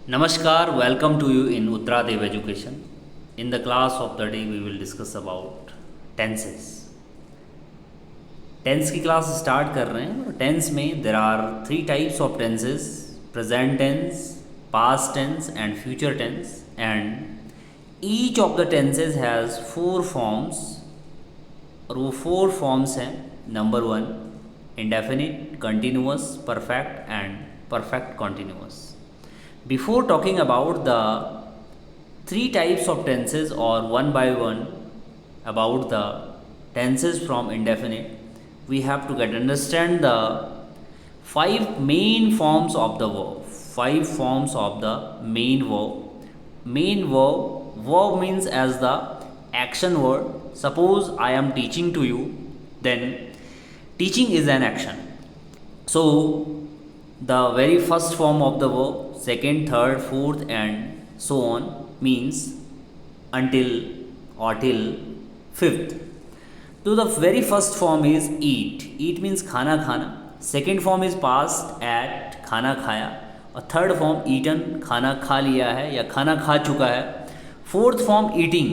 Namaskar, welcome to you in Uttaradev Education. In the class of the day, we will discuss about tenses. Tense की class start कर रहे हैं और tense में there are three types of tenses: present tense, past tense and future tense. And each of the tenses has four forms और वो four forms हैं. Number 1 indefinite, continuous, perfect and perfect continuous. Before talking about the three types of tenses or one by one about the tenses from indefinite, we have to understand the five main forms of the verb. Five forms of the main verb. Main verb means as the action word. Suppose I am teaching to you, then teaching is an action. So the very first form of the verb, second, third, fourth and so on means until or till fifth. So the very first form is eat. Eat means खाना खाना. Second form is past at, खाना खाया. और third form eaten, खाना खा लिया है या खाना खा चुका है. Fourth form eating.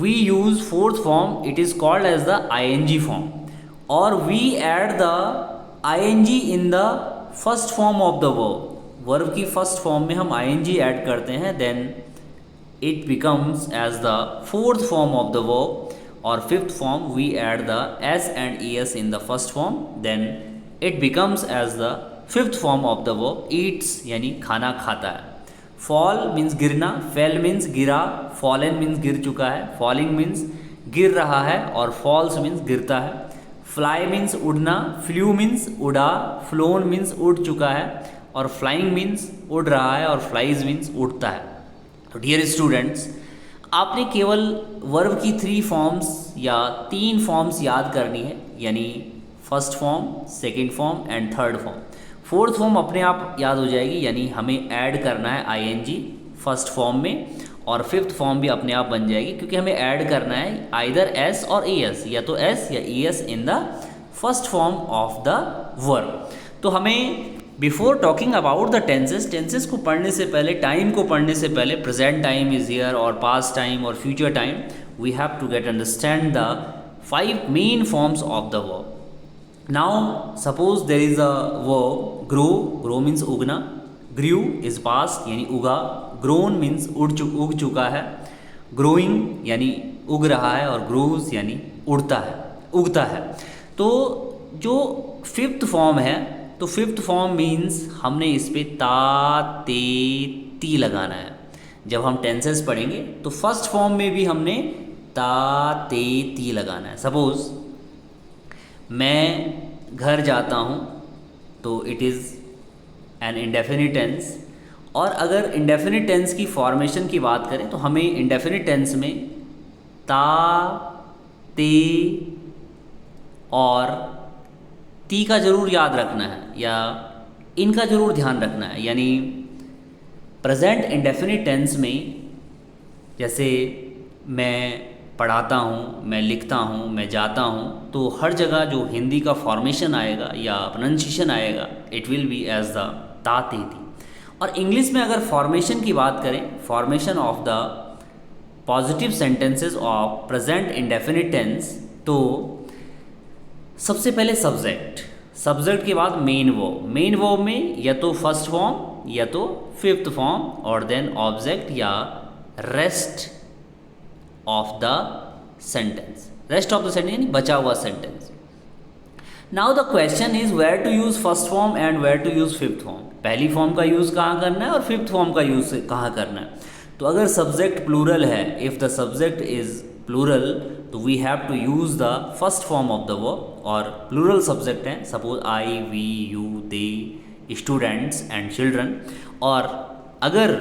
We use fourth form, it is called as the ing form, or we add the ing in the first form of the verb. Verb की फर्स्ट फॉर्म में हम ing ऐड करते हैं, then it becomes as the fourth form of the verb. और fifth form we add the s and es in the first form, then it becomes as the fifth form of the verb. Eats यानी खाना खाता है. Fall means गिरना, fell means गिरा, fallen means गिर चुका है, फॉलिंग मीन्स गिर रहा है, और फॉल्स मीन्स गिरता है. फ्लाई मीन्स उड़ना, फ्लू मीन्स उड़ा, फ्लोन मीन्स उड़ चुका है, और फ्लाइंग मीन्स उड़ रहा है, और फ्लाइज मीन्स उड़ता है. तो डियर स्टूडेंट्स, आपने केवल वर्ब की थ्री फॉर्म्स या तीन फॉर्म्स याद करनी है, यानी first form, second form and third form. Fourth form अपने आप याद हो जाएगी, यानी हमें ऐड करना है ing फर्स्ट फॉर्म में, और फिफ्थ फॉर्म भी अपने आप बन जाएगी क्योंकि हमें ऐड करना है आइदर s और es, या तो s या es in the first form of the verb. तो हमें before talking about the tenses को पढ़ने से पहले, टाइम को पढ़ने से पहले, प्रेजेंट टाइम इज हियर और पास्ट टाइम और future time, we have to get understand the five main forms of the verb. Now suppose there is a verb grow means उगना, ग्रू इज पास्ट यानी उगा, grown means उग चुका है, growing यानी उग रहा है, और ग्रोज यानी उड़ता है, उगता है. तो जो फिफ्थ फॉर्म है, तो फिफ्थ फॉर्म मीन्स हमने इस पर ता ते ती लगाना है. जब हम टेंसेस पढ़ेंगे तो फर्स्ट फॉर्म में भी हमने ता ते ती लगाना है. सपोज मैं घर जाता हूँ, तो it is an indefinite tense. और अगर इंडेफिनिट टेंस की फॉर्मेशन की बात करें तो हमें इंडेफिनिट टेंस में ता ते और ती का ज़रूर याद रखना है, या इनका ज़रूर ध्यान रखना है. यानी प्रेजेंट इंडेफिनिट टेंस में जैसे मैं पढ़ाता हूँ, मैं लिखता हूँ, मैं जाता हूँ, तो हर जगह जो हिंदी का फॉर्मेशन आएगा या प्रोनाउंसिएशन आएगा, it will be as the ता ते ती. और इंग्लिश में अगर फॉर्मेशन की बात करें, formation of the positive sentences of present indefinite tense, तो सबसे पहले सब्जेक्ट के बाद मेन वर्ब में या तो फर्स्ट फॉर्म या तो फिफ्थ फॉर्म, और देन ऑब्जेक्ट या rest of the sentence. Rest of the sentence यानी बचा हुआ sentence. Now the question is where to use first form and where to use fifth form. पहली फॉर्म का use कहाँ करना है और फिफ्थ फॉर्म का यूज़ कहाँ करना है. तो अगर सब्जेक्ट प्लूरल है, if the subject is plural, तो we have to use the first form of the verb. और प्लूरल सब्जेक्ट हैं, suppose I, we, you, they, students and children. और अगर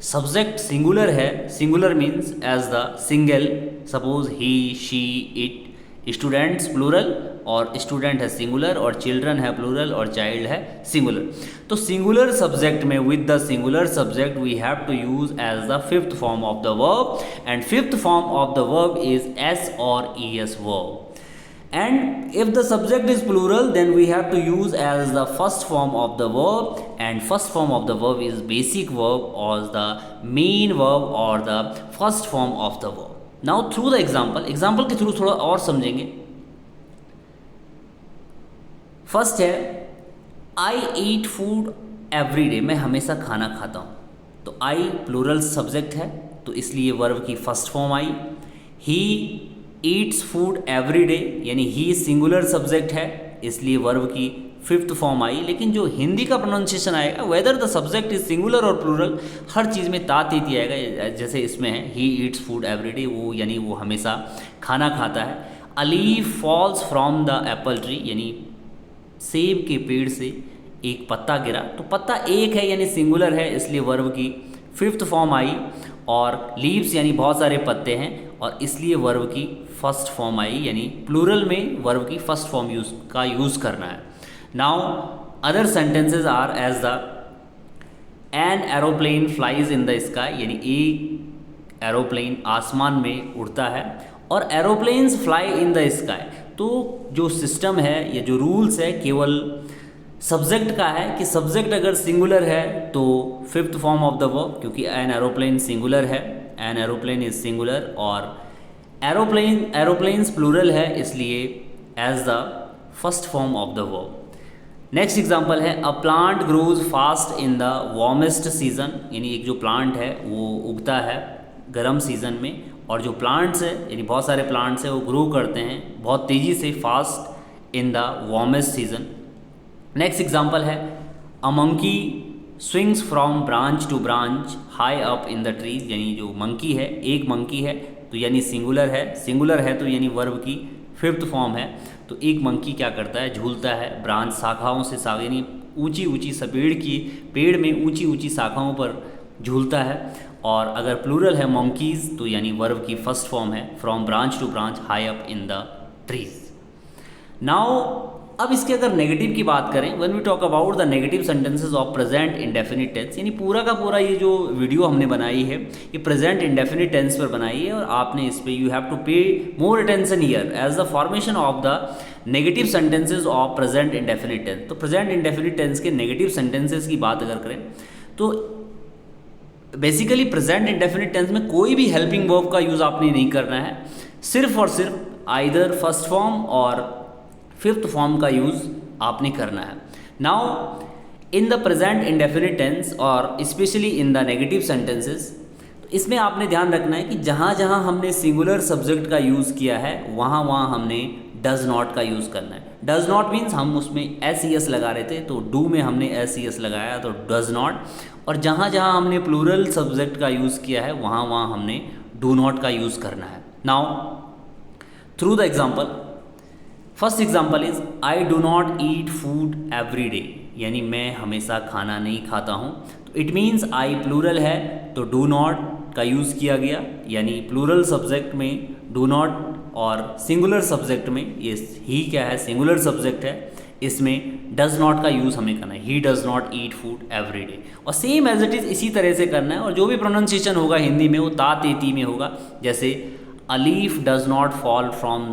सब्जेक्ट सिंगुलर है, singular means as the single, suppose he, she, it. Students plural और student है singular, और children है plural और चाइल्ड है सिंगुलर. तो सिंगुलर सब्जेक्ट में with the singular subject we have to use as the fifth form of the verb, and fifth form of the verb is S और E S verb. And if the subject is plural, then we have to use as the first form of the verb, and first form of the verb is basic verb or the main verb or the first form of the verb. Now through the example के through थोड़ा और समझेंगे. First है आई eat food every day, मैं हमेशा खाना खाता हूँ. तो आई प्लूरल सब्जेक्ट है तो इसलिए वर्ब की first form I. He eats food every day यानी ही सिंगुलर सब्जेक्ट है इसलिए वर्ब की फिफ्थ फॉर्म आई. लेकिन जो हिंदी का प्रोनाउंसिएशन आएगा, whether the subject is singular और प्लूरल, हर चीज़ में ता तीती आएगा. जैसे इसमें है he eats food every day, वो यानी वो हमेशा खाना खाता है. A leaf falls from the Apple tree यानी सेब के पेड़ से एक पत्ता गिरा. तो पत्ता एक है यानी सिंगुलर है इसलिए वर्ब की फिफ्थ फॉर्म आई. और लीव्स यानी बहुत सारे पत्ते हैं और इसलिए वर्ब की फर्स्ट फॉर्म आई यानी प्लूरल में वर्ब की फर्स्ट फॉर्म यूज़ करना है. Now other sentences are as the an aeroplane flies in the sky यानी एक एरोप्लेन आसमान में उड़ता है. और aeroplanes fly in the sky, तो जो सिस्टम है या जो रूल्स है केवल सब्जेक्ट का है कि सब्जेक्ट अगर सिंगुलर है तो fifth form of the verb, क्योंकि एन एरोप्लेन सिंगुलर है, एन एरोप्लेन इज सिंगुलर. और एरोप्लेन्स प्लूरल है इसलिए as the first form of the verb. Next example है a plant grows fast in the warmest season यानी एक जो plant है वो उगता है गर्म सीजन में. और जो प्लांट्स है यानी बहुत सारे प्लांट्स है वो ग्रो करते हैं बहुत तेज़ी से fast in the warmest season. Next example है a monkey swings from branch to branch high up in the trees यानी जो मंकी है एक मंकी है तो यानी सिंगुलर है तो यानी वर्ब की फिफ्थ फॉर्म है. तो एक मंकी क्या करता है, झूलता है ब्रांच शाखाओं से यानी ऊंची पेड़ में ऊंची शाखाओं पर झूलता है. और अगर प्लूरल है मंकीज़ तो यानी वर्ब की फर्स्ट फॉर्म है from branch to branch high up in the trees. Now अब इसके अगर नेगेटिव की बात करें, when we talk about the negative sentences of present indefinite tense, यानी पूरा का पूरा ये जो वीडियो हमने बनाई है ये प्रेजेंट इंडेफिनिट टेंस पर बनाई है. और आपने इस पे you have to pay more attention here as the formation of the negative sentences of present indefinite tense. तो प्रेजेंट इंडेफिनिट टेंस के नेगेटिव सेंटेंसेज की बात अगर करें तो बेसिकली प्रेजेंट इंडेफिनिट टेंस में कोई भी हेल्पिंग वर्ब का यूज़ आपने नहीं करना है, सिर्फ और सिर्फ आइदर फर्स्ट फॉर्म और फिफ्थ फॉर्म का यूज़ आपने करना है. Now in the present indefinite tense और specially in the negative sentences, तो इसमें आपने ध्यान रखना है कि जहाँ जहाँ हमने सिंगुलर सब्जेक्ट का यूज़ किया है वहाँ वहाँ हमने डज नॉट का यूज़ करना है. डज नॉट मीन्स हम उसमें एस लगा रहे थे तो डू में हमने एस लगाया तो डज नॉट. और जहाँ जहाँ हमने प्लूरल सब्जेक्ट का यूज़ किया है वहाँ वहाँ हमने डू नॉट का यूज़ करना है. Now through the example, first example is I do not eat food every day यानी मैं हमेशा खाना नहीं खाता हूँ. तो इट मीन्स आई प्लूरल है तो डू नॉट का यूज़ किया गया यानी प्लूरल सब्जेक्ट में डू नॉट और सिंगुलर सब्जेक्ट में ये ही क्या है सिंगुलर सब्जेक्ट है इसमें डज नॉट का यूज़ हमें करना है. He does not eat food every day. और सेम एज इट इज़ इसी तरह से करना है. और जो भी प्रोनाउंसिएशन होगा हिंदी में वो ता तेती में होगा. जैसे a leaf does not fall from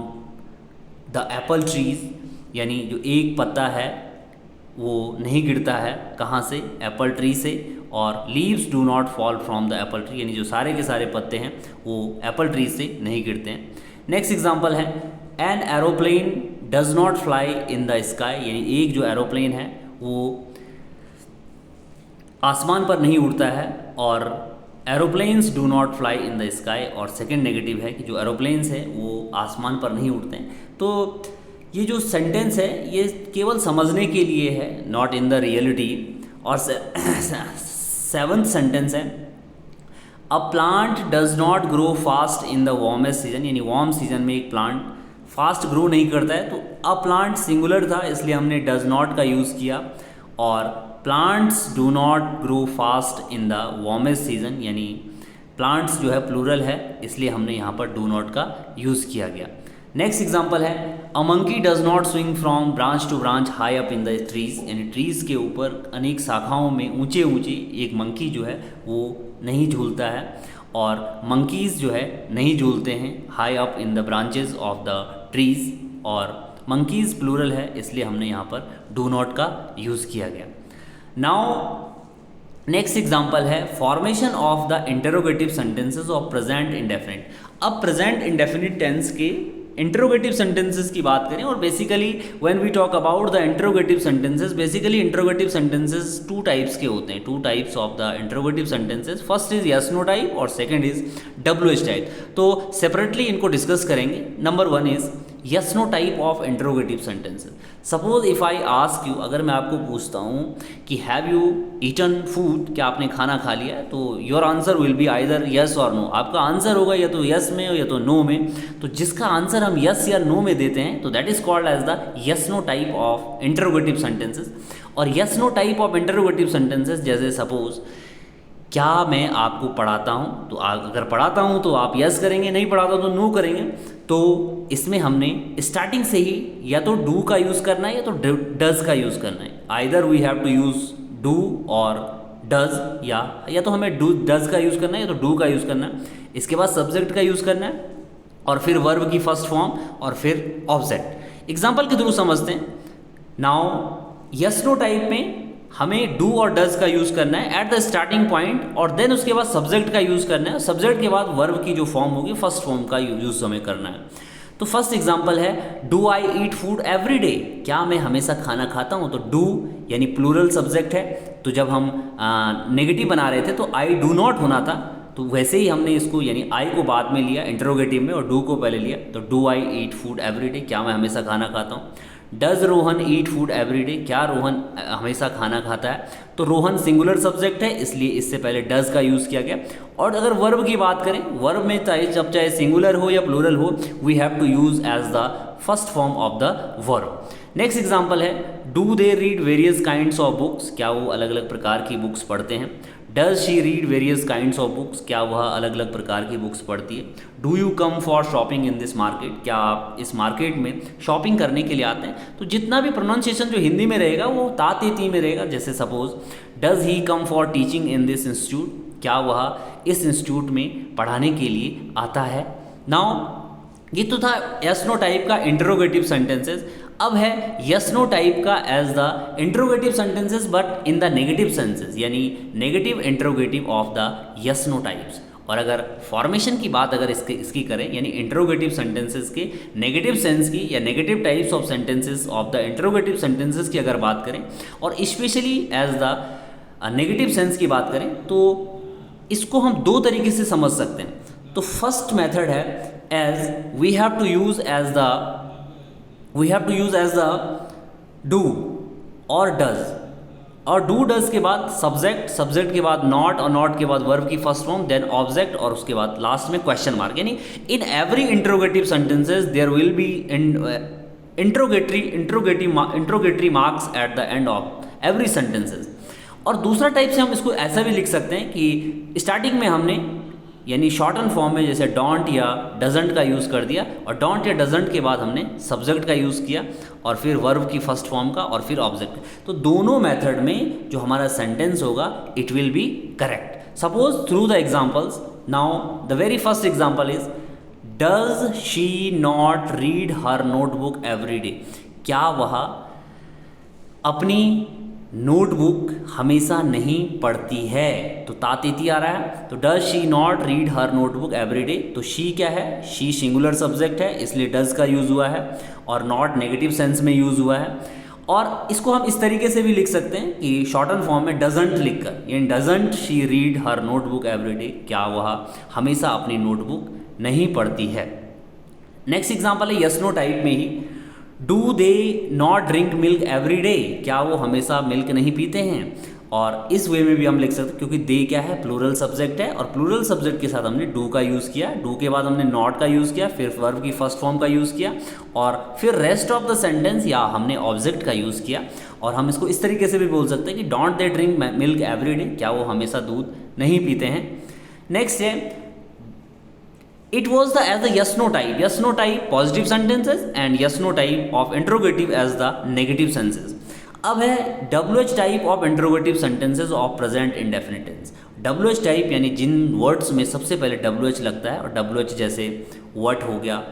the Apple trees यानी जो एक पत्ता है वो नहीं गिरता है कहाँ से, एप्पल ट्री से. और leaves do not fall from the Apple tree यानी जो सारे के सारे पत्ते हैं वो एप्पल ट्री से नहीं गिरते हैं. नेक्स्ट एग्जांपल है an aeroplane does not fly in the sky यानी एक जो एरोप्लेन है वो आसमान पर नहीं उड़ता है. और aeroplanes do not fly in the sky और सेकंड नेगेटिव है कि जो एरोप्लेन्स है वो आसमान पर नहीं उड़ते हैं. तो ये जो सेंटेंस है ये केवल समझने के लिए है, नॉट इन द रियलिटी. और सेवंथ सेंटेंस है a plant does not grow fast in the warmest season यानी वार्म सीजन में एक प्लांट फास्ट ग्रो नहीं करता है. तो अ प्लांट सिंगुलर था इसलिए हमने डज नॉट का यूज़ किया. और plants do not grow fast in the warmest season यानी प्लांट्स जो है प्लूरल है इसलिए हमने यहाँ पर डू नॉट का यूज़ किया गया. नेक्स्ट एग्जाम्पल है a monkey does not swing from branch to branch high up in the trees यानी ट्रीज़ के ऊपर अनेक शाखाओं में ऊंचे एक मंकी जो है वो नहीं झूलता है. और मंकीज़ जो है नहीं झूलते हैं high up in the branches of the trees और मंकीज़ प्लूरल है इसलिए हमने यहाँ पर डू नॉट का यूज़ किया गया। नाउ नेक्स्ट एग्जाम्पल है formation of the interrogative sentences of present indefinite. अब प्रेजेंट इंडेफिनिट टेंस के इंटरोगेटिव सेंटेंसेस की बात करें और basically when we talk about the interrogative sentences, basically interrogative sentences two types के होते हैं, two types of the interrogative sentences. First is yes no type और सेकंड इज WH टाइप। तो सेपरेटली इनको डिस्कस करेंगे। Number one is yes no type of interrogative sentences. Suppose if I ask you, अगर मैं आपको पूछता हूँ कि हैव यू ईटन फूड, क्या आपने खाना खा लिया है, तो your answer will be either yes और नो। आपका आंसर होगा या तो यस में या तो नो में। तो जिसका आंसर हम यस या नो में देते हैं तो that is called as the yes no type of interrogative sentences. और yes no type of interrogative sentences जैसे सपोज क्या मैं आपको पढ़ाता हूँ, तो अगर पढ़ाता हूँ तो आप यस करेंगे, नहीं पढ़ाता तो नो करेंगे। तो इसमें हमने स्टार्टिंग से ही या तो डू का यूज़ करना है या तो डज का यूज़ करना है। Either we have to use do और डज, या तो हमें डज का यूज़ करना है या तो डू का यूज़ करना है। इसके बाद सब्जेक्ट का यूज़ करना है और फिर वर्ब की फर्स्ट फॉर्म और फिर ऑब्जेक्ट। एग्जाम्पल के थ्रू समझते हैं। नाउ यस नो टाइप में हमें डू और डज का यूज़ करना है एट द स्टार्टिंग पॉइंट और देन उसके बाद सब्जेक्ट का यूज़ करना है। सब्जेक्ट के बाद वर्ब की जो फॉर्म होगी फर्स्ट फॉर्म का यूज़ हमें करना है। तो फर्स्ट एग्जांपल है do I eat food every day, क्या मैं हमेशा खाना खाता हूँ। तो डू यानी प्लूरल सब्जेक्ट है, तो जब हम नेगेटिव बना रहे थे तो आई डू नॉट होना था, तो वैसे ही हमने इसको यानी आई को बाद में लिया इंटरोगेटिव में और डू को पहले लिया। तो do I eat food every day, क्या मैं हमेशा खाना खाता हूँ। Does Rohan eat food every day, क्या रोहन हमेशा खाना खाता है। तो रोहन सिंगुलर सब्जेक्ट है इसलिए इससे पहले डज का यूज़ किया गया। और अगर वर्ब की बात करें, वर्ब में चाहे सिंगुलर हो या प्लूरल हो, we have to use as the first form of the verb. Next example है do they read various kinds of books, क्या वो अलग अलग प्रकार की बुक्स पढ़ते हैं। Does she read various kinds of books, क्या वह अलग अलग प्रकार की बुक्स पढ़ती है। Do you come for shopping in this market, क्या आप इस मार्केट में शॉपिंग करने के लिए आते हैं। तो जितना भी प्रोनाउंसिएशन जो हिंदी में रहेगा वो ता ते ती में रहेगा। जैसे suppose does he come for teaching in this institute, क्या वह इस इंस्टीट्यूट में पढ़ाने के लिए आता है। नाउ ये तो था यस नो टाइप का इंटरोगेटिव सेंटेंसेस। अब है यस नो टाइप का as the interrogative sentences but in the negative senses, यानी negative interrogative of the yes no types. और अगर फॉर्मेशन की बात अगर इसकी करें यानी इंटरोगेटिव सेंटेंसेस के नेगेटिव सेंस की या negative types of sentences of the interrogative sentences की अगर बात करें और specially as the negative sense की बात करें तो इसको हम दो तरीके से समझ सकते हैं। तो फर्स्ट मेथड है as we have to use as the do और डज, और डू डज के बाद सब्जेक्ट, सब्जेक्ट के बाद नॉट और नॉट के बाद वर्ब की फर्स्ट फॉर्म, देन ऑब्जेक्ट और उसके बाद लास्ट में क्वेश्चन मार्क। यानी in every interrogative sentences there will be interrogatory marks at the end of every sentences. और दूसरा टाइप से हम इसको ऐसा भी लिख सकते हैं कि स्टार्टिंग में हमने यानी शॉर्टन फॉर्म में जैसे डोंट या डजंट का यूज़ कर दिया और डोंट या डजंट के बाद हमने सब्जेक्ट का यूज़ किया और फिर वर्ब की फर्स्ट फॉर्म का और फिर ऑब्जेक्ट। तो दोनों मेथड में जो हमारा सेंटेंस होगा it will B correct. Suppose through the examples, now the very first example is does she not read her notebook every day, क्या वह अपनी नोटबुक हमेशा नहीं पढ़ती है। तो तातेती आ रहा है, तो does she not read her notebook every day. तो शी क्या है, शी सिंगुलर सब्जेक्ट है इसलिए डज का यूज़ हुआ है और नॉट नेगेटिव सेंस में यूज़ हुआ है। और इसको हम इस तरीके से भी लिख सकते हैं कि शॉर्टन फॉर्म में डजंट लिखकर, यानी doesn't she read her notebook every day, क्या वह हमेशा अपनी नोटबुक नहीं पढ़ती है। नेक्स्ट एग्जाम्पल है यस नो टाइप में ही, do they not drink milk every day, क्या वो हमेशा मिल्क नहीं पीते हैं। और इस वे में भी हम लिख सकते हैं क्योंकि दे क्या है, प्लूरल सब्जेक्ट है और प्लूरल सब्जेक्ट के साथ हमने डू का यूज़ किया, डू के बाद हमने नॉट का यूज़ किया, फिर वर्ब की फर्स्ट फॉर्म का यूज़ किया और फिर रेस्ट ऑफ द सेंटेंस या हमने ऑब्जेक्ट का यूज़ किया। और हम इसको इस तरीके से भी बोल सकते हैं कि don't they drink milk every day, क्या वो हमेशा दूध नहीं पीते हैं। नेक्स्ट है it was the as the yes no type positive sentences and yes no type of interrogative as the negative sentences। अब है WH type of interrogative sentences of present indefinite tense. WH type यानी जिन words में सबसे पहले WH लगता है, और WH जैसे what हो गया,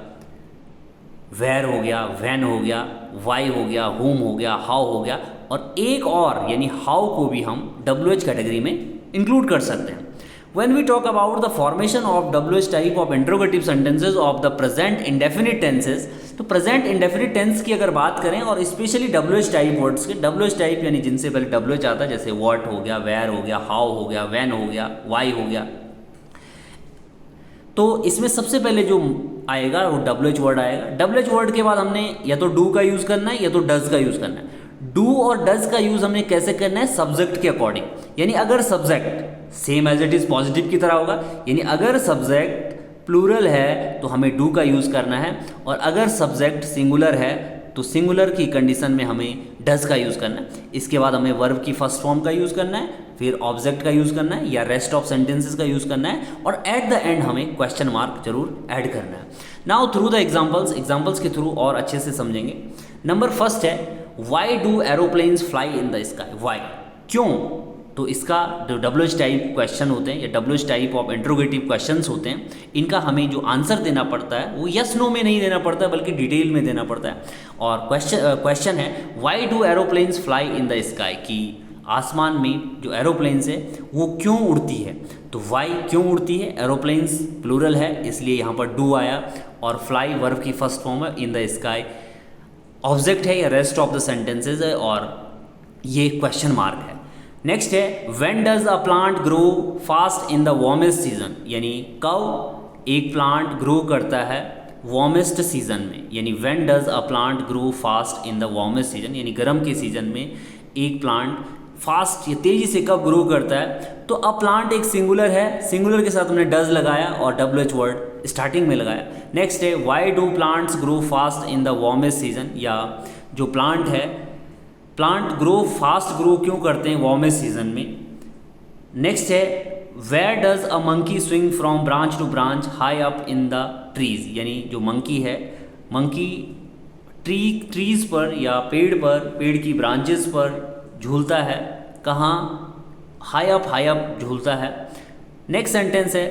वेयर हो गया, व्हेन हो गया, वाई हो गया, whom हो गया, हाउ हो गया, और एक और यानी हाउ को भी हम WH कैटेगरी में इंक्लूड कर सकते हैं। When we talk about the formation of WH type of interrogative sentences of the present indefinite tenses, तो present indefinite tense की अगर बात करें और स्पेशली WH टाइप वर्ड्स के, WH टाइप यानी जिनसे पहले WH आता है, जैसे what हो गया, where हो गया, how हो गया, when हो गया, why हो गया, तो इसमें सबसे पहले जो आएगा वो WH वर्ड आएगा। WH वर्ड के बाद हमने या तो डू का यूज़ करना है या तो डज का यूज़ करना है। डू और डज का यूज़ हमने कैसे करना है? सब्जेक्ट के अकॉर्डिंग, यानी अगर subject same as it is positive की तरह होगा, यानी अगर सब्जेक्ट प्लूरल है तो हमें डू का यूज़ करना है, और अगर सब्जेक्ट सिंगुलर है तो सिंगुलर की कंडीशन में हमें डज का यूज़ करना है। इसके बाद हमें वर्ब की फर्स्ट फॉर्म का यूज़ करना है, फिर ऑब्जेक्ट का यूज़ करना है या रेस्ट ऑफ सेंटेंसेस का यूज़ करना है, और एट द एंड हमें क्वेश्चन मार्क जरूर ऐड करना है। नाउ थ्रू द एग्जाम्पल्स के थ्रू और अच्छे से समझेंगे। नंबर फर्स्ट है, why do aeroplanes fly in the sky? Why, क्यों? तो इसका जो WH टाइप क्वेश्चन होते हैं या WH type of interrogative questions होते हैं, इनका हमें जो आंसर देना पड़ता है वो यस नो में नहीं देना पड़ता है बल्कि डिटेल में देना पड़ता है। और क्वेश्चन है, why do aeroplanes fly in the sky? कि आसमान में जो एरोप्लेन्स है वो क्यों उड़ती है? तो वाई क्यों उड़ती है, एरोप्लेन्स प्लूरल है इसलिए यहाँ पर डू आया, और फ्लाई वर्ब की फर्स्ट फॉर्म है, इन द स्काई ऑब्जेक्ट है या रेस्ट ऑफ द सेंटेंसेज है, और ये क्वेश्चन मार्क है। नेक्स्ट है, when does a plant grow fast in the warmest season? यानी कब एक प्लांट ग्रो करता है वार्मेस्ट सीजन में, यानी when does a plant grow fast in the warmest season, यानी गर्म के सीजन में एक प्लांट फास्ट या तेज़ी से कब ग्रो करता है? तो अ प्लांट एक सिंगुलर है, सिंगुलर के साथ हमने डज लगाया और WH वर्ड स्टार्टिंग में लगाया। नेक्स्ट है, why do plants grow fast in the warmest season? या जो प्लांट है, प्लांट फास्ट ग्रो क्यों करते हैं वार्मेस्ट सीजन में? नेक्स्ट है, where does a monkey swing from branch to branch high up in the trees? यानी जो मंकी है, मंकी ट्रीज पर या पेड़ की ब्रांचेस पर झूलता है, कहाँ? हाई अप झूलता है। नेक्स्ट सेंटेंस है,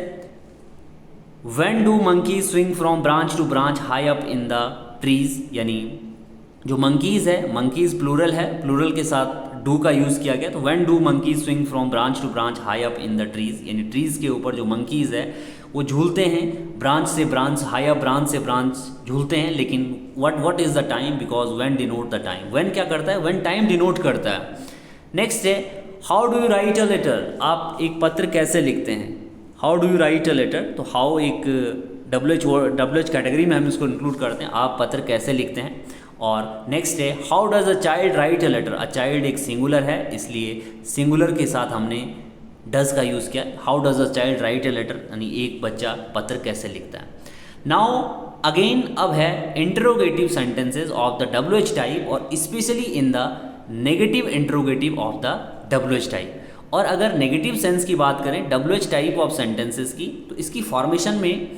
when do monkey swing from branch to branch high up in the trees? यानी जो मंकीज़ है, मंकीज़ प्लूरल है, प्लूरल के साथ डू का यूज़ किया गया, तो when do monkeys swing from branch to branch high up in the trees? यानी ट्रीज़ के ऊपर जो मंकीज़ है वो झूलते हैं, ब्रांच से ब्रांच, हाई अप ब्रांच से ब्रांच झूलते हैं, लेकिन what is the time? Because when denote the time. When क्या करता है? व्हेन टाइम डिनोट करता है। नेक्स्ट है, how do you write a letter? आप एक पत्र कैसे लिखते हैं? How do you write a letter? तो हाउ एक WH कैटेगरी में हम इसको इंक्लूड करते हैं, आप पत्र कैसे लिखते हैं। और नेक्स्ट है, how does a child write a letter? A child एक सिंगुलर है इसलिए सिंगुलर के साथ हमने डज का यूज़ किया। How does a child write a letter? यानी एक बच्चा पत्र कैसे लिखता है। नाउ अगेन अब है interrogative sentences of the WH type, और specially in the negative interrogative of the WH type. और अगर नेगेटिव सेंस की बात करें WH टाइप ऑफ सेंटेंसेस की, तो इसकी फॉर्मेशन में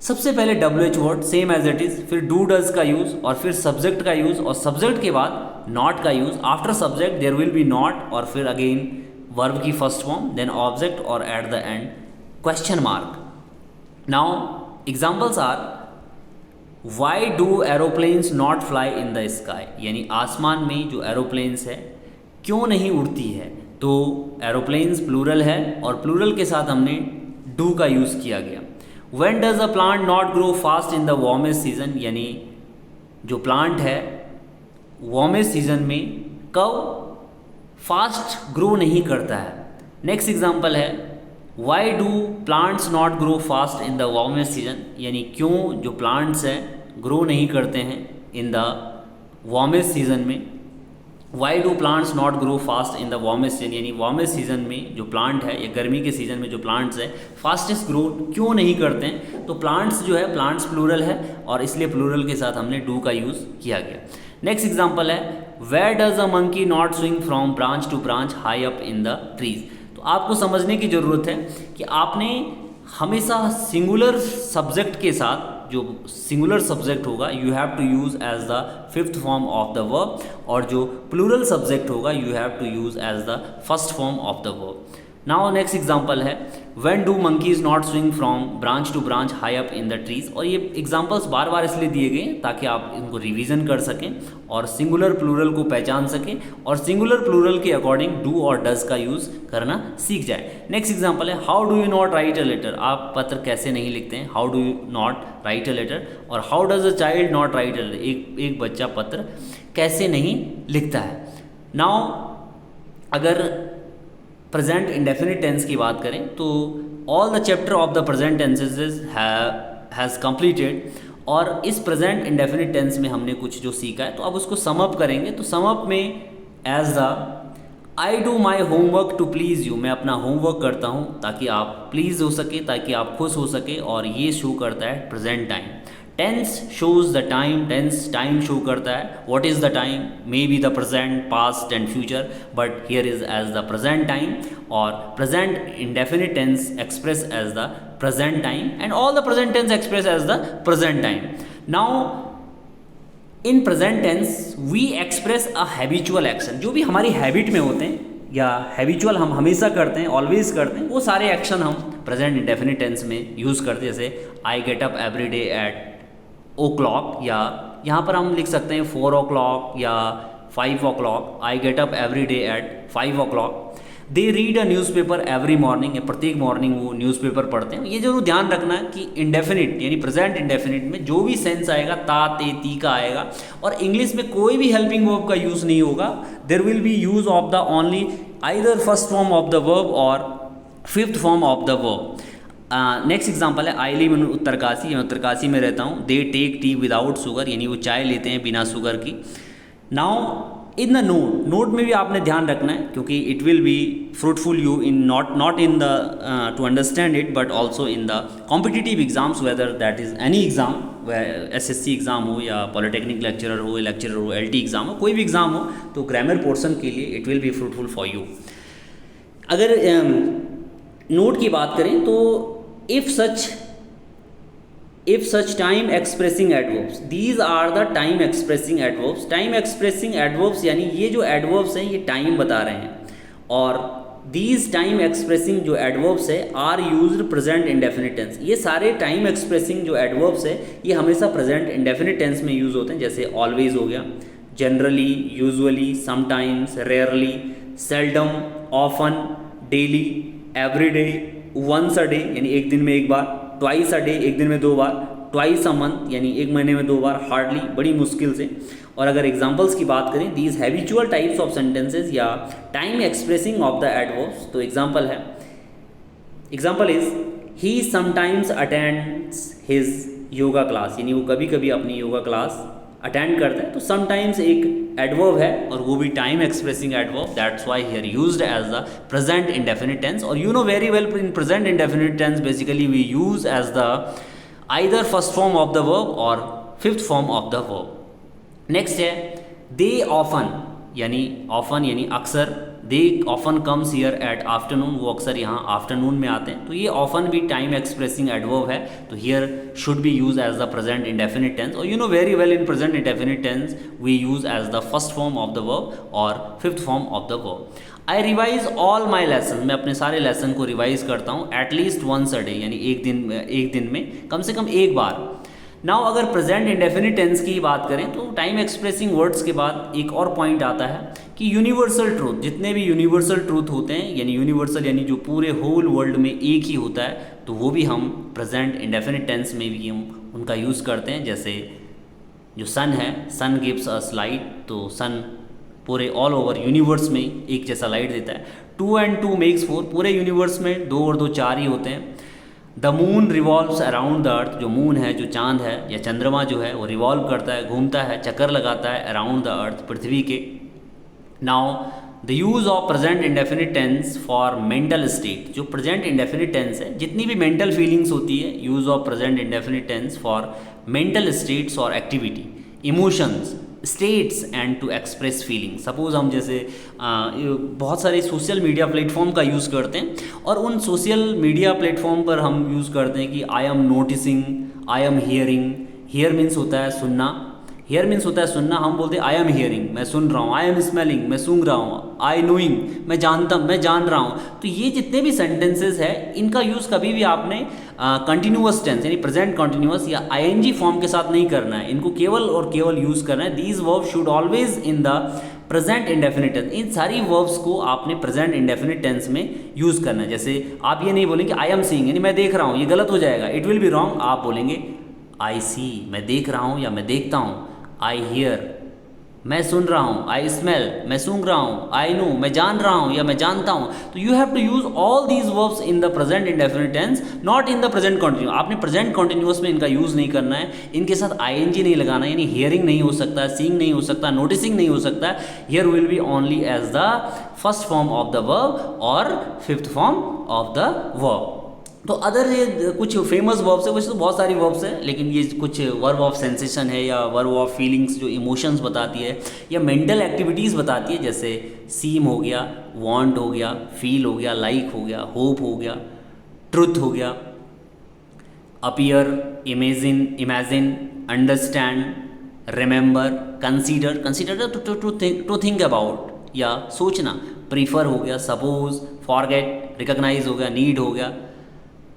सबसे पहले WH word same as it is, फिर डू डज का यूज़, और फिर सब्जेक्ट का यूज़, और सब्जेक्ट के बाद नॉट का use. After subject there will be not, और फिर अगेन वर्ब की फर्स्ट फॉर्म, देन ऑब्जेक्ट, और at the end question mark. Now examples are, why do aeroplanes not fly in the sky? यानी आसमान में जो एरोप्लेन्स है क्यों नहीं उड़ती है? तो एरोप्लेन्स प्लूरल है और प्लूरल के साथ हमने डू का यूज़ किया गया। When does a plant not grow fast in the warmest season? यानी जो प्लांट है वार्मेस्ट सीजन में कब फास्ट ग्रो नहीं करता है। नेक्स्ट एग्जांपल है, why do plants not grow fast in the warmest season? यानी क्यों जो प्लांट्स हैं ग्रो नहीं करते हैं इन द वार्मेस्ट सीजन में। Why do plants not grow fast in the warmest season? यानी वार्मेस्ट सीजन में जो प्लांट है या गर्मी के सीजन में जो प्लांट्स है फास्टेस्ट ग्रो क्यों नहीं करते हैं? तो प्लांट्स जो है, प्लांट्स प्लूरल है और इसलिए प्लूरल के साथ हमने डू का यूज़ किया गया। नेक्स्ट एग्जांपल है, where does a monkey not swing from branch to branch high up in the trees? तो आपको समझने की ज़रूरत है कि आपने हमेशा सिंगुलर सब्जेक्ट के साथ, जो सिंगुलर सब्जेक्ट होगा you have to use as the fifth form of the verb, और जो प्लूरल सब्जेक्ट होगा you have to use as the first form of the verb. Now next example है when do monkeys not swing from branch to branch high up in the trees. और ये examples बार बार इसलिए दिए गए ताकि आप इनको रिवीजन कर सकें और सिंगुलर प्लूरल को पहचान सकें और सिंगुलर प्लूरल के अकॉर्डिंग डू और डज का यूज़ करना सीख जाए। नेक्स्ट एग्जाम्पल है how do you not write a letter. आप पत्र कैसे नहीं लिखते हैं, how do you not write a letter. और how does a child not write a letter, एक बच्चा पत्र कैसे नहीं लिखता है। नाउ अगर प्रेजेंट इंडेफिनिट टेंस की बात करें तो all the chapter of the present tenses has completed. और इस प्रेजेंट इंडेफिनिट टेंस में हमने कुछ जो सीखा है तो अब उसको सम अप करेंगे। तो सम अप में as the I do my homework to please you, मैं अपना होमवर्क करता हूँ ताकि आप प्लीज़ हो सके, ताकि आप खुश हो सके, और ये शो करता है present time. Tense shows the time, tense time show करता है। What is the time, may be the present, past and future, but here is as the present time. और present indefinite tense express as the present time and all the present tense express as the present time. Now in present tense we express a habitual action, जो भी हमारी habit में होते हैं या habitual हम हमेशा करते हैं, ऑलवेज करते हैं, वो सारे एक्शन हम प्रेजेंट इंडेफिनिट टेंस में यूज़ करते हैं। जैसे I get up every day at o'clock, या यहाँ पर हम लिख सकते हैं 4 o'clock या 5 o'clock। I get up every day eight 5 o'clock। They read a newspaper every morning, या प्रत्येक मॉर्निंग वो न्यूज़पेपर पढ़ते हैं। ये जरूर ध्यान रखना है कि इंडेफिनिट यानी प्रेजेंट इंडेफिनिट में जो भी सेंस आएगा ता ते ती का आएगा, और इंग्लिश में कोई भी हेल्पिंग वर्ब का यूज़ नहीं होगा। There will be use of the only either first form of the verb और fifth form of the verb. Next example है आई लिव इन उत्तरकाशी, मैं उत्तरकाशी में रहता हूँ। They take tea without sugar, यानी वो चाय लेते हैं बिना शुगर की। Now in the note, note में भी आपने ध्यान रखना है क्योंकि it will be fruitful you in not in the to understand it but also in the competitive exams, whether that is any exam, SSC exam हो या पॉलिटेक्निक लेक्चरर हो, LT एग्ज़ाम हो, कोई भी एग्ज़ाम हो, तो ग्रामर पोर्सन के लिए it will be fruitful for you. अगर नोट की बात करें तो if such time expressing adverbs, these are the time expressing adverbs। time expressing adverbs यानी ये जो adverbs हैं ये टाइम बता रहे हैं, और these time expressing जो adverbs है are used present indefinite tense। ये सारे time expressing जो adverbs है ये हमेशा present indefinite tense में यूज़ होते हैं। जैसे always हो गया, generally, usually, sometimes, rarely, seldom, often, daily, every day, once a day यानी एक दिन में एक बार, ट्वाइस अ डे एक दिन में 2 बार, ट्वाइस अ मंथ यानी एक महीने में 2 बार, हार्डली बड़ी मुश्किल से। और अगर एग्जांपल्स की बात करें, these habitual types of sentences या time expressing of the adverbs, तो एग्जांपल है, example is he sometimes attends his yoga class, यानी वो कभी कभी अपनी योगा क्लास अटेंड करता है। तो समटाइम्स एक एडवर्ब है और वो भी time expressing adverb, that's why here used as the present indefinite tense. और you know very well in present indefinite tense basically we use as the either first form of the verb और fifth form of the verb. Next है they often, यानी अक्सर, they often comes here at afternoon, वो अक्सर यहाँ afternoon में आते हैं। तो ये ऑफन भी टाइम एक्सप्रेसिंग एडवर्ब है, तो here should be use as the present indefinite tense. और you know very well in present indefinite tense we use as the first form of the verb और fifth form of the verb. I revise all my lesson, मैं अपने सारे lesson को revise करता हूँ at least once a day, यानी एक दिन में कम से कम एक बार। नाउ अगर प्रेजेंट इंडेफिनिट टेंस की बात करें तो टाइम एक्सप्रेसिंग वर्ड्स के बाद एक और पॉइंट आता है कि यूनिवर्सल ट्रूथ, जितने भी यूनिवर्सल ट्रूथ होते हैं, यानी यूनिवर्सल यानी जो पूरे होल वर्ल्ड में एक ही होता है, तो वो भी हम प्रेजेंट इंडेफिनिट टेंस में भी हम उनका यूज़ करते हैं। जैसे जो सन है, सन गिव्स अस लाइट, तो सन पूरे ऑल ओवर यूनिवर्स में एक जैसा लाइट देता है। 2 and 2 makes 4, पूरे यूनिवर्स में 2 और 2 4 ही होते हैं। The moon revolves around the earth, जो मून है, जो चांद है या चंद्रमा जो है, वो रिवॉल्व करता है, घूमता है, चक्कर लगाता है अराउंड द अर्थ, पृथ्वी के। Now the use of present indefinite tense for mental state, जो प्रेजेंट इंडेफिनिट टेंस है, जितनी भी मेंटल फीलिंग्स होती है, use of present indefinite tense for mental states और activity, emotions, states and to express feeling. Suppose हम जैसे बहुत सारे सोशल मीडिया प्लेटफॉर्म का यूज़ करते हैं, और उन सोशल मीडिया प्लेटफॉर्म पर हम यूज़ करते हैं कि I am noticing, I am hearing. Here means होता है सुनना, हेयर मीन्स होता है सुनना, हम बोलते हैं आई एम हियरिंग, मैं सुन रहा हूँ, आई एम स्मेलिंग, मैं सूंघ रहा हूँ, आई नोइंग, मैं जान रहा हूँ। तो ये जितने भी सेंटेंसेज है इनका यूज़ कभी भी आपने कंटिन्यूअस टेंस यानी प्रेजेंट कंटिन्यूअस या आईएनजी फॉर्म के साथ नहीं करना है, इनको केवल और केवल यूज़ करना है। These verb should always in the present indefinite tense, इन सारी वर्ब्स को आपने प्रेजेंट इंडेफिनिट टेंस में यूज़ करना है। जैसे आप ये नहीं बोलेंगे आई एम सीइंग यानी मैं देख रहा हूँ, ये गलत हो जाएगा, इट विल बी रॉन्ग। आप बोलेंगे आई सी, मैं देख रहा हूँ या मैं देखता हूँ, आई हियर, मैं सुन रहा हूँ, आई स्मेल, मैं सूंघ रहा हूँ, आई नो, मैं जान रहा हूँ या मैं जानता हूँ। तो you have to use all these verbs in the present indefinite tense, not in the present continuous. आपने प्रेजेंट कंटिन्यूअस में इनका यूज नहीं करना है, इनके साथ आईएनजी नहीं लगाना, यानी हियरिंग नहीं हो सकता, सीइंग नहीं हो सकता, नोटिसिंग नहीं हो सकता। Here will be only as the first form of the verb और fifth form of the verb. तो अदर ये कुछ फेमस वर्ब्स है, वैसे तो बहुत सारी वर्ब्स हैं, लेकिन ये कुछ वर्ब ऑफ सेंसेशन है या वर्ब ऑफ फीलिंग्स जो इमोशंस बताती है या मेंटल एक्टिविटीज़ बताती है, जैसे सीम हो गया, वांट हो गया, फील हो गया, लाइक हो गया, होप हो गया, ट्रुथ हो गया, appear, imagine, understand, remember, consider to think about या सोचना, प्रीफर हो गया, सपोज, फॉरगेट, रिकॉग्नाइज हो गया, नीड हो गया,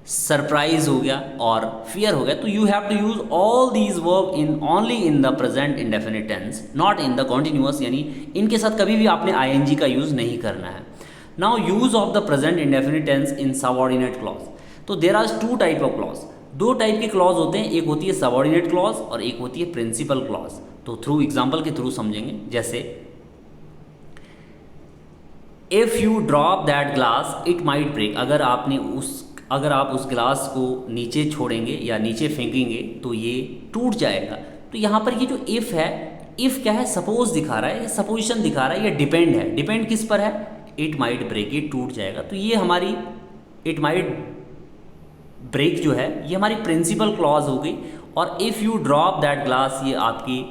सरप्राइज हो गया और फियर हो गया। तो you have to use all these verb in only in the present indefinite tense, not in the continuous, यानी इनके साथ कभी भी आपने आईएनजी का यूज नहीं करना है। Now use of the present indefinite tense in subordinate clause. तो there are two type of clause, दो टाइप के क्लॉज होते हैं, एक होती है सबऑर्डिनेट क्लॉज और एक होती है प्रिंसिपल क्लॉज। तो थ्रू एग्जाम्पल के थ्रू समझेंगे। जैसे if you drop that glass it might break, अगर आप उस ग्लास को नीचे छोड़ेंगे या नीचे फेंकेंगे तो ये टूट जाएगा। तो यहाँ पर ये जो इफ़ है, इफ़ क्या है, सपोज दिखा रहा है, सपोजिशन दिखा रहा है, ये डिपेंड है। डिपेंड किस पर है? इट माइट ब्रेक, ये टूट जाएगा। तो ये हमारी इट माइट ब्रेक जो है ये हमारी प्रिंसिपल क्लॉज हो गई, और if you drop that glass ये आपकी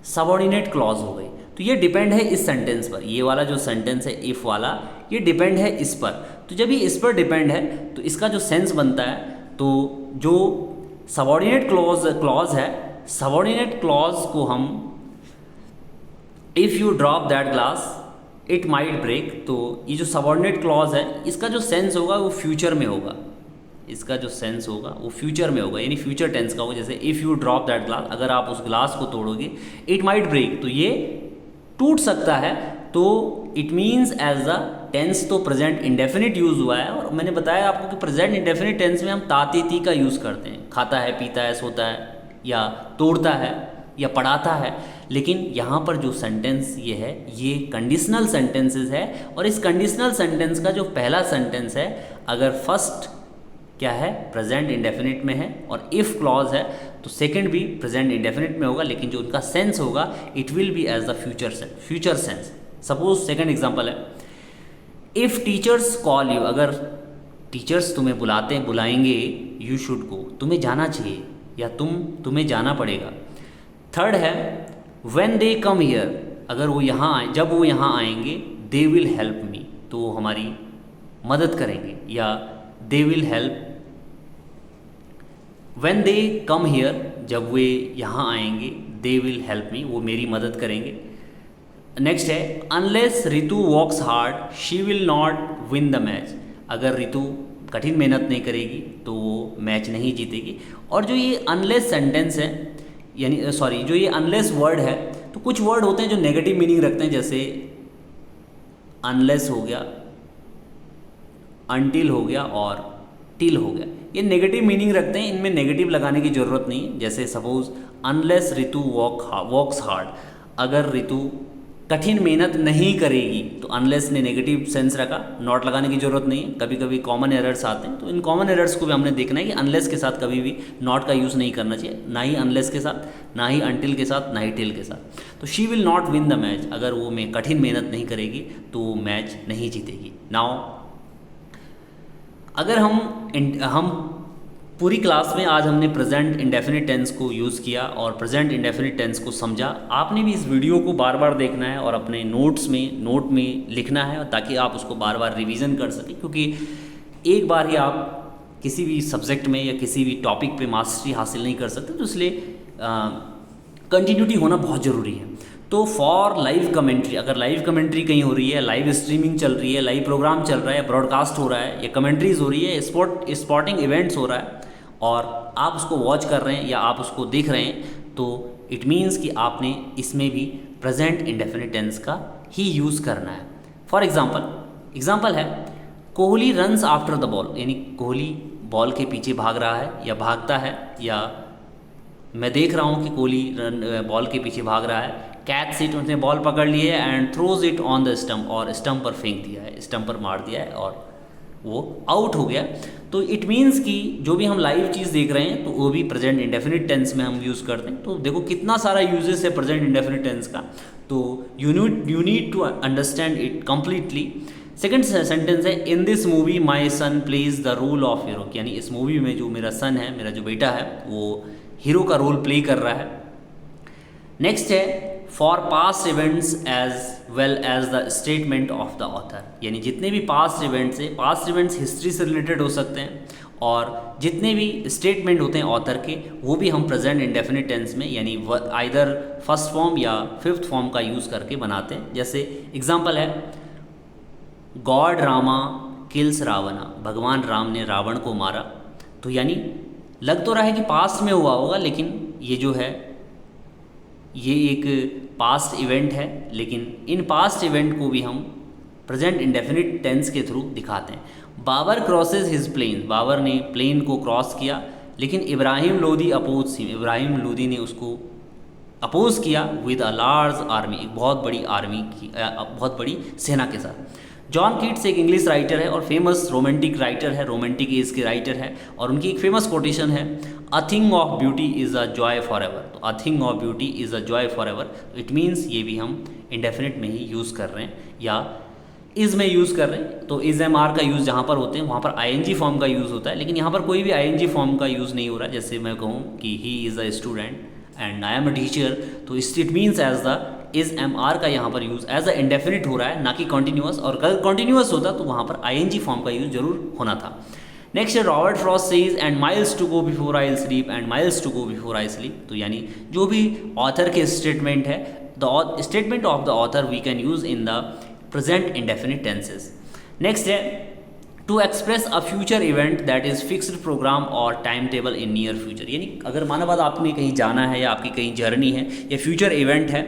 सबऑर्डिनेट क्लॉज हो गई। तो ये डिपेंड है इस सेंटेंस पर, ये वाला जो सेंटेंस है इफ़ वाला, ये डिपेंड है इस पर। तो जब ये इस पर डिपेंड है तो इसका जो सेंस बनता है, तो जो सबऑर्डिनेट क्लॉज है, सबऑर्डिनेट क्लॉज को हम if you drop that glass it might break, तो ये जो सबऑर्डिनेट क्लॉज है इसका जो सेंस होगा वो फ्यूचर में होगा, इसका जो सेंस होगा वो फ्यूचर में होगा, यानी फ्यूचर टेंस का होगा। जैसे if you drop that glass, अगर आप उस ग्लास को तोड़ोगे, इट माइट ब्रेक, तो ये टूट सकता है। तो it means as the tense तो प्रेजेंट इंडेफिनिट यूज़ हुआ है, और मैंने बताया आपको कि प्रेजेंट इंडेफिनिट टेंस में हम ताते ती का यूज़ करते हैं, खाता है, पीता है, सोता है, या तोड़ता है, या पढ़ाता है। लेकिन यहाँ पर जो सेंटेंस ये है ये कंडीशनल सेंटेंसेस है, और इस कंडीशनल सेंटेंस का जो पहला सेंटेंस है, अगर फर्स्ट क्या है प्रेजेंट इंडेफिनिट में है और इफ़ क्लॉज है, तो सेकंड भी प्रेजेंट इंडेफिनिट में होगा, लेकिन जो उनका सेंस होगा it will be as the future sense. Suppose second example है, इफ़ टीचर्स कॉल यू, अगर टीचर्स तुम्हें बुलाएंगे, यू शुड गो, तुम्हें जाना चाहिए या तुम्हें जाना पड़ेगा। थर्ड है व्हेन दे कम हियर, अगर वो यहाँ आए, जब वो यहाँ आएंगे, दे विल हेल्प मी, तो वो हमारी मदद करेंगे, या they will help when they come here, जब वे यहाँ आएंगे, दे विल हेल्प मी, वो मेरी मदद करेंगे। नेक्स्ट है unless Ritu works hard she will not win the match, अगर रितु कठिन मेहनत नहीं करेगी तो वो मैच नहीं जीतेगी। और जो ये अनलेस सेंटेंस है, यानी जो ये अनलेस वर्ड है, तो कुछ वर्ड होते हैं जो नेगेटिव मीनिंग रखते हैं, जैसे अनलेस हो गया, अनटिल हो गया और टिल हो गया, ये नेगेटिव मीनिंग रखते हैं, इनमें नेगेटिव लगाने की ज़रूरत नहीं है। जैसे suppose unless Ritu works hard, अगर रितु कठिन मेहनत नहीं करेगी, तो अनलेस ने नेगेटिव सेंस रखा, नॉट लगाने की ज़रूरत नहीं है। कभी कभी कॉमन एरर्स आते हैं, तो इन कॉमन एरर्स को भी हमने देखना है कि अनलेस के साथ कभी भी नॉट का यूज़ नहीं करना चाहिए, ना ही अनलेस के साथ, ना ही अनटिल के साथ, ना ही टिल के साथ। तो she will not win the match, अगर वो कठिन मेहनत नहीं करेगी तो वो मैच नहीं जीतेगी। नाउ अगर हम पूरी क्लास में आज हमने प्रेजेंट इंडेफिनिट टेंस को यूज़ किया और प्रेजेंट इंडेफिनिट टेंस को समझा। आपने भी इस वीडियो को बार बार देखना है और अपने नोट में लिखना है, ताकि आप उसको बार बार रिवीजन कर सकें, क्योंकि एक बार ही आप किसी भी सब्जेक्ट में या किसी भी टॉपिक पे मास्टरी हासिल नहीं कर सकते। तो इसलिए कंटिन्यूटी होना बहुत ज़रूरी है। तो फॉर लाइव कमेंट्री, अगर लाइव कमेंट्री कहीं हो रही है, लाइव स्ट्रीमिंग चल रही है, लाइव प्रोग्राम चल रहा है, ब्रॉडकास्ट हो रहा है, या कमेंट्रीज हो रही है, स्पोर्टिंग इवेंट्स हो रहा है और आप उसको वॉच कर रहे हैं या आप उसको देख रहे हैं, तो इट मीन्स कि आपने इसमें भी प्रेजेंट इंडेफिनिट टेंस का ही यूज़ करना है। फॉर एग्जाम्पल है Kohli runs after the ball, यानी कोहली बॉल के पीछे भाग रहा है या भागता है, या मैं देख रहा हूँ कि कोहली बॉल के पीछे भाग रहा है। कैच इट, उसने बॉल पकड़ ली है and throws it on the stump, और स्टम्प पर फेंक दिया है, स्टम्प पर मार दिया है और वो आउट हो गया। तो इट मीन्स कि जो भी हम लाइव चीज़ देख रहे हैं तो वो भी प्रेजेंट इंडेफिनिट टेंस में हम यूज़ करते हैं। तो देखो कितना सारा यूजेस है प्रेजेंट इंडेफिनिट टेंस का, तो you need to understand it completely. Second sentence है in this movie my son plays the role of hero, यानी इस मूवी में जो मेरा सन है, मेरा जो बेटा है, वो हीरो का रोल प्ले कर रहा है। नेक्स्ट है for past events as well as the statement of the author, यानी जितने भी पास्ट इवेंट्स हैं, पास्ट इवेंट्स हिस्ट्री से रिलेटेड हो सकते हैं और जितने भी स्टेटमेंट होते हैं ऑथर के, वो भी हम प्रेजेंट इंडेफिनिट टेंस में यानी आइदर फर्स्ट फॉर्म या फिफ्थ फॉर्म का यूज़ करके बनाते हैं। जैसे एग्जाम्पल है गॉड रामा किल्स रावणा, भगवान राम ने रावण को मारा। तो यानी लग तो रहा है कि पास्ट में हुआ होगा, लेकिन ये जो है ये एक पास्ट इवेंट है, लेकिन इन पास्ट इवेंट को भी हम प्रेजेंट इंडेफिनिट टेंस के थ्रू दिखाते हैं। Babur crosses his plain, Babur ने प्लेन को क्रॉस किया, लेकिन इब्राहिम लोदी अपोज हिम, इब्राहिम लोदी ने उसको अपोज किया विद अ लार्ज आर्मी, एक बहुत बड़ी आर्मी की बहुत बड़ी सेना के साथ। जॉन कीट्स एक इंग्लिश राइटर है और फेमस रोमांटिक राइटर है, रोमांटिक एज के राइटर है, और उनकी एक फेमस कोटेशन है a thing of beauty is a joy for ever. तो a thing of beauty is a joy for ever, it means ये भी हम इंडेफिनिट में ही यूज़ कर रहे हैं या इज़ में यूज़ कर रहे हैं। तो इज़ एम आर का यूज़ जहाँ पर होते हैं वहाँ पर आईएनजी फॉर्म का यूज़ होता है, लेकिन यहाँ पर कोई भी आईएनजी फॉर्म का यूज़ नहीं हो रहा है। जैसे मैं कहूँ कि he is a student and I am a teacher, तो it means as the is am are का यहाँ पर यूज़ एज अ इंडेफिनिट हो रहा है, ना कि कॉन्टिन्यूअस। और अगर कॉन्टिन्यूअस होता तो वहाँ पर आईएनजी फॉर्म का यूज़ जरूर होना था। नेक्स्ट है Robert Frost says and miles to go before I sleep and miles to go before I sleep. तो यानी जो भी ऑथर के स्टेटमेंट है, the statement of the author we can use in the present indefinite tenses. Next है to express a future event that is fixed programme और time table in near future, यानी अगर माना बाद आपने कहीं जाना है या आपकी कहीं जर्नी है या फ्यूचर इवेंट है,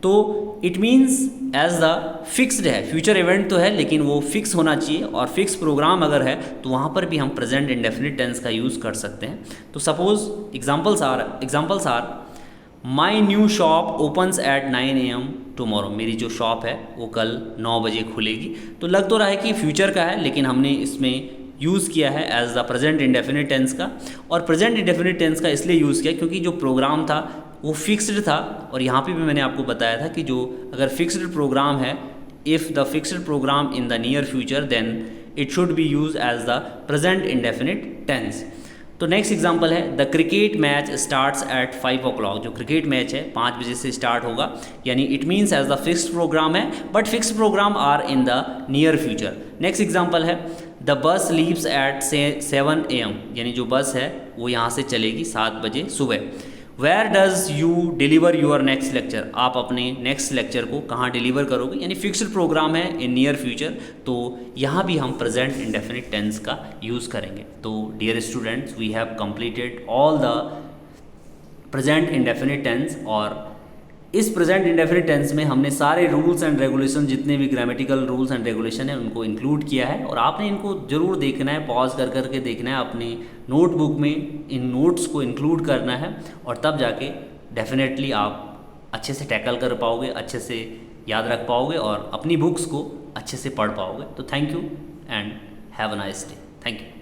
तो it means as the fixed है, फ्यूचर इवेंट तो है लेकिन वो फिक्स होना चाहिए, और फिक्स प्रोग्राम अगर है तो वहाँ पर भी हम प्रेजेंट इंडेफिनिट टेंस का यूज़ कर सकते हैं। तो suppose examples are my new shop opens at 9 AM tomorrow, मेरी जो शॉप है वो कल 9 बजे खुलेगी। तो लग तो रहा है कि फ्यूचर का है, लेकिन हमने इसमें यूज़ किया है as the present indefinite tense का। और प्रेजेंट इंडेफिनिट टेंस का इसलिए यूज़ किया क्योंकि जो प्रोग्राम था वो फिक्स्ड था, और यहाँ पे भी मैंने आपको बताया था कि जो अगर फिक्स्ड प्रोग्राम है, if the fixed programme in the near future then it should be use as the present indefinite tense. तो नेक्स्ट एग्जांपल है the cricket match starts at 5 o'clock, जो क्रिकेट मैच है 5 बजे से स्टार्ट होगा, यानी it means as the fixed programme है, but fixed programme are in the near future. Next example है the bus leaves at 7 AM, यानी जो बस है वो यहाँ से चलेगी 7 बजे सुबह। Where does you deliver your next lecture, आप अपने नेक्स्ट लेक्चर को कहाँ डिलीवर करोगे, यानी फिक्स्ड प्रोग्राम है इन नियर फ्यूचर, तो यहाँ भी हम प्रेजेंट इंडेफिनिट टेंस का यूज़ करेंगे। तो dear students, we have completed all the present indefinite tense, और इस प्रेजेंट इंडेफिनिट टेंस में हमने सारे रूल्स एंड रेगुलेशन, जितने भी ग्रामेटिकल रूल्स एंड रेगुलेशन है उनको इंक्लूड किया है, और आपने इनको ज़रूर देखना है, पॉज कर करके देखना है, अपनी नोटबुक में इन नोट्स को इंक्लूड करना है, और तब जाके डेफिनेटली आप अच्छे से टैकल कर पाओगे, अच्छे से याद रख पाओगे और अपनी बुक्स को अच्छे से पढ़ पाओगे। तो thank you and have a nice day. Thank you.